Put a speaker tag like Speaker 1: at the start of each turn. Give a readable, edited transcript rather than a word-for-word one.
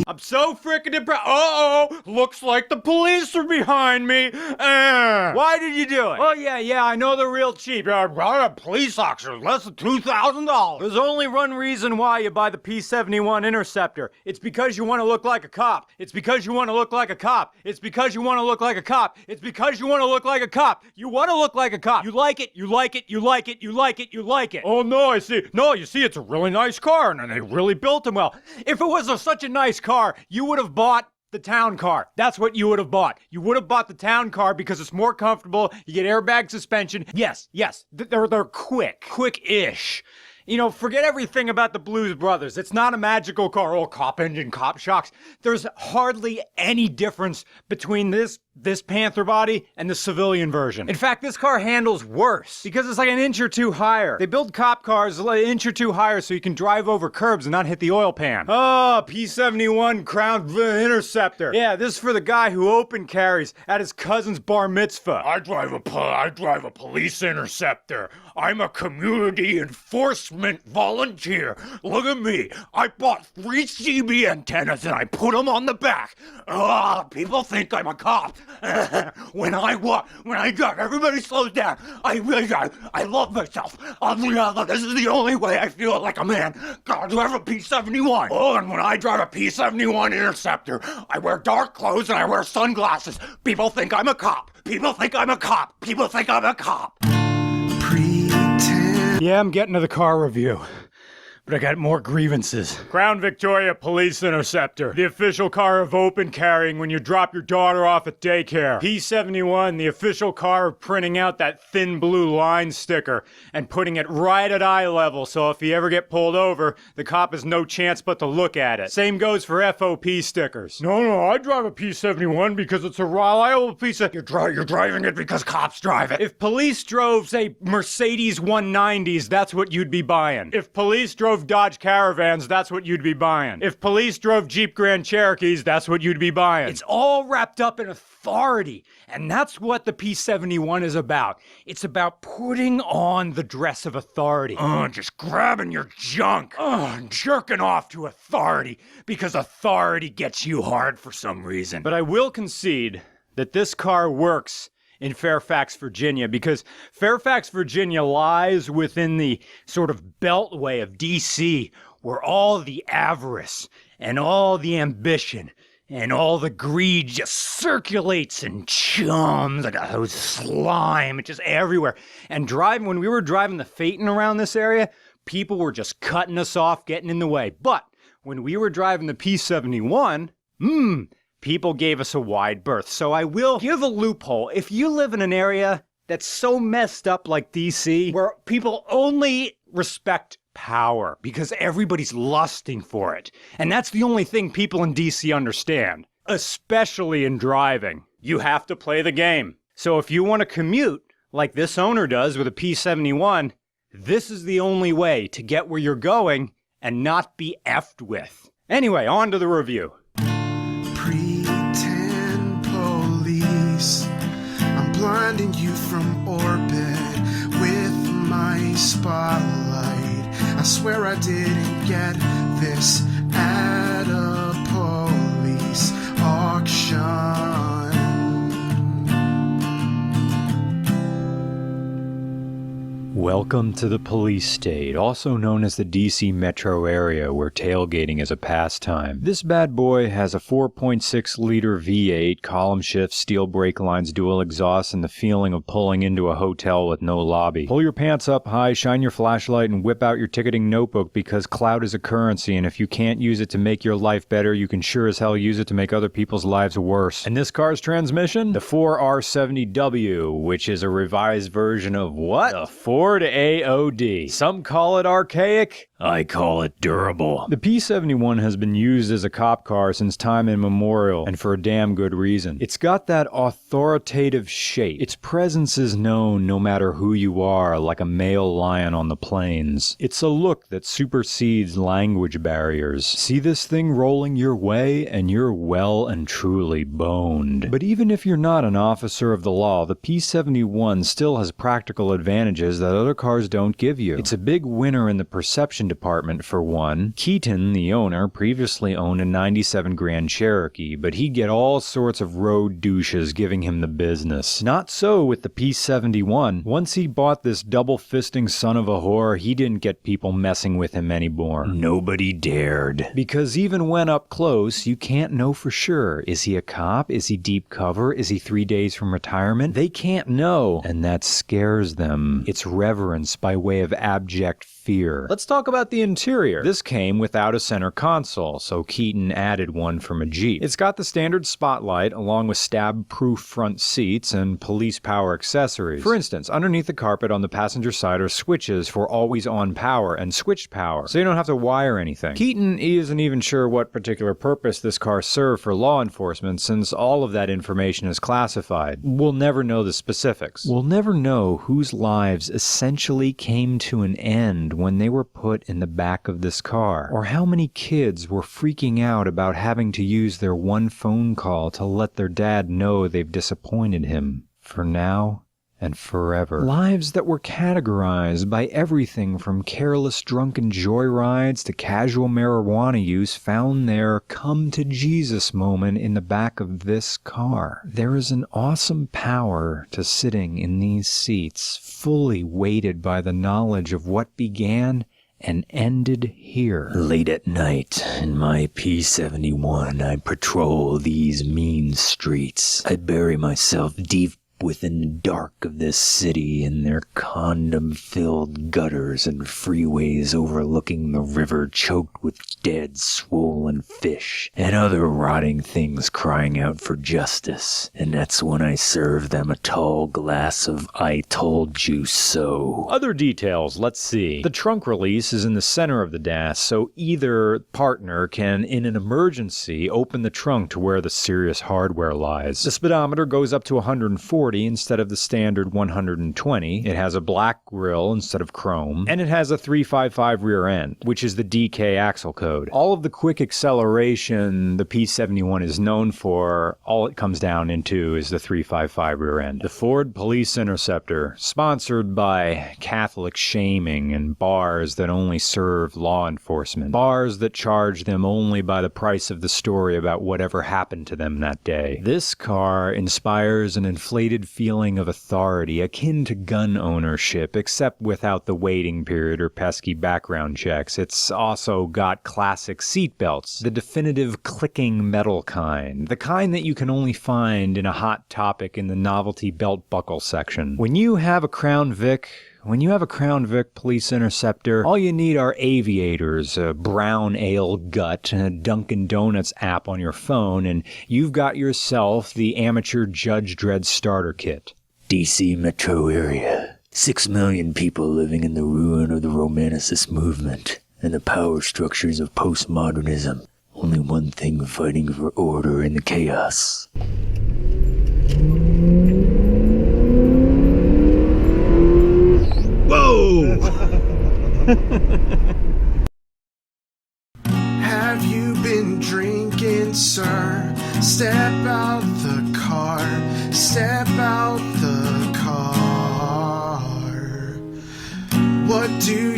Speaker 1: I'm so freaking impressed. Uh-oh, looks like the police are behind me. Why did you do it? Oh, yeah, I know they're real cheap. A police officer, less than $2,000. There's only one reason why you buy the P-71 Interceptor. It's because you want to look like a cop. It's because you want to look like a cop. It's because you want to look like a cop. It's because you want to look like a cop. You want to look like a cop. You like it, you like it, you like it, you like it, you like it. Oh, no, I see. No, you see, it's a really nice car, and they really built them well. If it was such a nice car, you would have bought the town car. That's what you would have bought. You would have bought the town car because it's more comfortable. You get airbag suspension. Yes, they're quick-ish. You know, forget everything about the Blues Brothers. It's not a magical car. Oh, cop engine, cop shocks. There's hardly any difference between this Panther body and the civilian version. In fact, this car handles worse because it's like an inch or two higher. They build cop cars an inch or two higher so you can drive over curbs and not hit the oil pan. Oh, P-71 Crown Interceptor. Yeah, this is for the guy who open carries at his cousin's bar mitzvah. I drive a police interceptor. I'm a community enforcement volunteer. Look at me. I bought 3 CB antennas and I put them on the back. People think I'm a cop. When I drive, everybody slows down. I love myself. This is the only way I feel like a man. I drive a P-71. Oh, and when I drive a P-71 Interceptor, I wear dark clothes and I wear sunglasses. People think I'm a cop. People think I'm a cop. People think I'm a cop. Yeah, I'm getting to the car review, but I got more grievances. Crown Victoria Police Interceptor, the official car of open carrying when you drop your daughter off at daycare. P-71, the official car of printing out that thin blue line sticker and putting it right at eye level so if you ever get pulled over, the cop has no chance but to look at it. Same goes for FOP stickers. No, I drive a P-71 because it's a reliable piece of... You're driving it because cops drive it. If police drove, say, Mercedes 190s, that's what you'd be buying. If police drove Dodge Caravans, that's what you'd be buying. If police drove Jeep Grand Cherokees, that's what you'd be buying. It's all wrapped up in authority, and that's what the P-71 is about. It's about putting on the dress of authority. Just grabbing your junk. And jerking off to authority, because authority gets you hard for some reason. But I will concede that this car works in Fairfax, Virginia, because Fairfax, Virginia lies within the sort of beltway of DC, where all the avarice and all the ambition and all the greed just circulates and chums like a slime, just everywhere. And when we were driving the Phaeton around this area, people were just cutting us off, getting in the way. But when we were driving the P-71, people gave us a wide berth. So I will give a loophole. If you live in an area that's so messed up like DC, where people only respect power because everybody's lusting for it, and that's the only thing people in DC understand, especially in driving, you have to play the game. So if you want to commute like this owner does with a P-71, this is the only way to get where you're going and not be effed with. Anyway, on to the review.
Speaker 2: Pretend police, I'm blinding you from orbit with my spotlight. I swear I didn't get this at a police auction.
Speaker 3: Welcome to the police state, also known as the DC metro area, where tailgating is a pastime. This bad boy has a 4.6-liter V8, column shift, steel brake lines, dual exhaust, and the feeling of pulling into a hotel with no lobby. Pull your pants up high, shine your flashlight, and whip out your ticketing notebook, because clout is a currency, and if you can't use it to make your life better, you can sure as hell use it to make other people's lives worse. And this car's transmission? The 4R70W, which is a revised version of what? The Ford AOD. Some call it archaic. I call it durable. The P-71 has been used as a cop car since time immemorial, and for a damn good reason. It's got that authoritative shape. Its presence is known no matter who you are, like a male lion on the plains. It's a look that supersedes language barriers. See this thing rolling your way, and you're well and truly boned. But even if you're not an officer of the law, the P-71 still has practical advantages that other cars don't give you. It's a big winner in the perception department for one. Keaton, the owner, previously owned a 97 Grand Cherokee, but he'd get all sorts of road douches giving him the business. Not so with the P71. Once he bought this double-fisting son of a whore, he didn't get people messing with him anymore. Nobody dared. Because even when up close, you can't know for sure. Is he a cop? Is he deep cover? Is he 3 days from retirement? They can't know, and that scares them. It's reverence by way of abject fear. Let's talk about the interior. This came without a center console, so Keaton added one from a Jeep. It's got the standard spotlight, along with stab-proof front seats and police power accessories. For instance, underneath the carpet on the passenger side are switches for always-on power and switched power, so you don't have to wire anything. Keaton isn't even sure what particular purpose this car served for law enforcement, since all of that information is classified. We'll never know the specifics. We'll never know whose lives essentially came to an end when they were put in the back of this car, or how many kids were freaking out about having to use their one phone call to let their dad know they've disappointed him, for now and forever. Lives that were categorized by everything from careless drunken joyrides to casual marijuana use found their come-to-Jesus moment in the back of this car. There is an awesome power to sitting in these seats, fully weighted by the knowledge of what began and ended here. Late at night, in my P71, I patrol these mean streets. I bury myself deep within the dark of this city in their condom-filled gutters and freeways overlooking the river choked with dead, swollen fish and other rotting things crying out for justice. And that's when I serve them a tall glass of I told you so. Other details, let's see. The trunk release is in the center of the dash, so either partner can, in an emergency, open the trunk to where the serious hardware lies. The speedometer goes up to 140 instead of the standard 120. It has a black grille instead of chrome, and it has a 355 rear end, which is the DK axle code. All of the quick acceleration the P71 is known for, all it comes down into is the 355 rear end. The Ford Police Interceptor, sponsored by Catholic shaming and bars that only serve law enforcement. Bars that charge them only by the price of the story about whatever happened to them that day. This car inspires an inflated feeling of authority akin to gun ownership, except without the waiting period or pesky background checks. It's also got classic seatbelts, the definitive clicking metal kind, the kind that you can only find in a Hot Topic in the novelty belt buckle section. When you have a Crown Vic Police Interceptor, all you need are aviators, a brown ale gut, and a Dunkin' Donuts app on your phone, and you've got yourself the amateur Judge Dredd starter kit. DC metro area. 6 million people living in the ruin of the Romanicist movement and the power structures of postmodernism. Only one thing fighting for order in the chaos. Whoa!
Speaker 2: Have you been drinking, sir? Step out the car. Step out the car. What do